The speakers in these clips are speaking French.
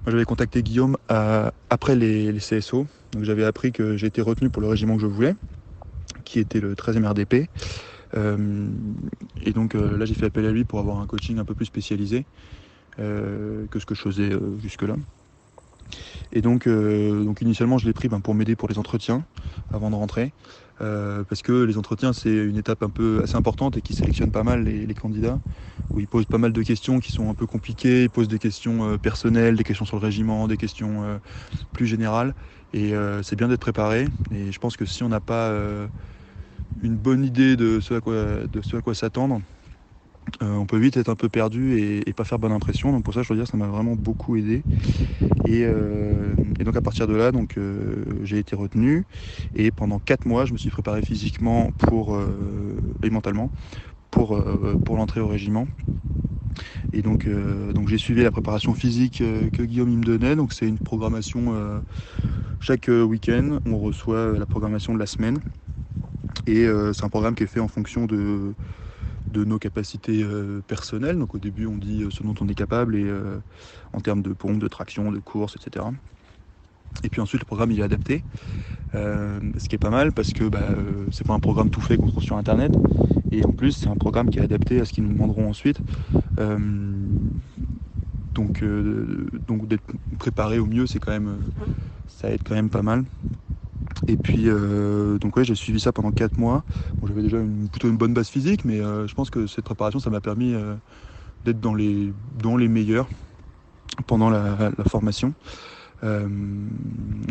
Moi, j'avais contacté Guillaume après les CSO. Donc, j'avais appris que j'ai été retenu pour le régiment que je voulais, qui était le 13e RDP. Euh, et donc là, j'ai fait appel à lui pour avoir un coaching un peu plus spécialisé que ce que je faisais jusque-là. Et donc initialement, je l'ai pris pour m'aider pour les entretiens avant de rentrer. Parce que les entretiens, c'est une étape un peu assez importante et qui sélectionne pas mal les candidats, où ils posent pas mal de questions qui sont un peu compliquées, ils posent des questions personnelles, des questions sur le régiment, des questions plus générales. Et c'est bien d'être préparé. Et je pense que si on n'a pas une bonne idée de ce à quoi s'attendre, on peut vite être un peu perdu et pas faire bonne impression. Donc pour ça, je dois dire, ça m'a vraiment beaucoup aidé. Et donc à partir de là, j'ai été retenu. Et pendant 4 mois, je me suis préparé physiquement et mentalement pour l'entrée au régiment. Et donc j'ai suivi la préparation physique que Guillaume il me donnait. Donc c'est une programmation chaque week-end. On reçoit la programmation de la semaine. Et c'est un programme qui est fait en fonction de nos capacités personnelles. Donc au début, on dit ce dont on est capable et en termes de pompe, de traction, de course, etc. Et puis ensuite, le programme il est adapté, ce qui est pas mal parce que c'est pas un programme tout fait qu'on trouve sur Internet. Et en plus, c'est un programme qui est adapté à ce qu'ils nous demanderont ensuite. Euh, donc d'être préparé au mieux, ça aide quand même pas mal. Et puis, donc ouais, j'ai suivi ça pendant 4 mois. Bon, j'avais déjà plutôt une bonne base physique, mais je pense que cette préparation, ça m'a permis d'être dans les meilleurs pendant la formation. Euh,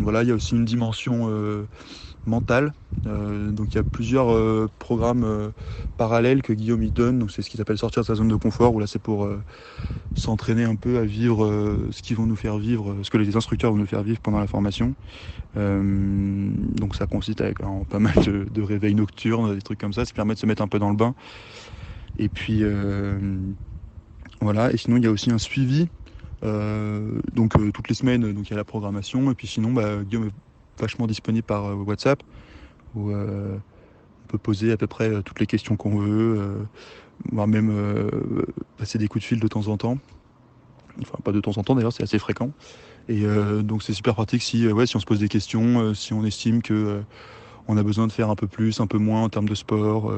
voilà, il y a aussi une dimension mentale. Donc il y a plusieurs programmes parallèles que Guillaume y donne. Donc c'est ce qu'il appelle sortir de sa zone de confort, où là c'est pour s'entraîner un peu à vivre ce qu'ils vont nous faire vivre, ce que les instructeurs vont nous faire vivre pendant la formation. Donc ça consiste en pas mal de réveils nocturnes, des trucs comme ça permet de se mettre un peu dans le bain. Et puis voilà, et sinon il y a aussi un suivi. Toutes les semaines, donc il y a la programmation. Et puis sinon, Guillaume est vachement disponible par WhatsApp, où on peut poser à peu près toutes les questions qu'on veut, voire même passer des coups de fil de temps en temps. Enfin, pas de temps en temps d'ailleurs, c'est assez fréquent. Et donc c'est super pratique si on se pose des questions, si on estime que on a besoin de faire un peu plus, un peu moins en termes de sport,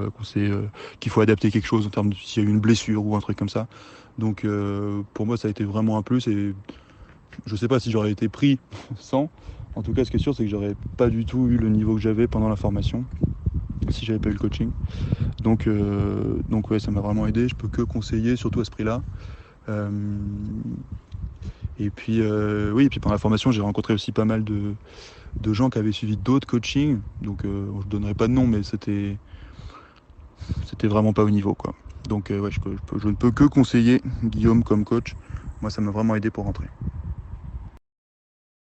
qu'il faut adapter quelque chose en termes de s'il y a eu une blessure ou un truc comme ça. Donc pour moi ça a été vraiment un plus et je sais pas si j'aurais été pris sans. En tout cas ce qui est sûr c'est que j'aurais pas du tout eu le niveau que j'avais pendant la formation si j'avais pas eu le coaching. Donc ouais ça m'a vraiment aidé, je peux que conseiller surtout à ce prix-là. Euh, et puis pendant la formation j'ai rencontré aussi pas mal de gens qui avaient suivi d'autres coachings. Donc je donnerai pas de nom mais c'était vraiment pas au niveau quoi. Donc ouais, je ne peux que conseiller Guillaume comme coach. Moi ça m'a vraiment aidé pour rentrer.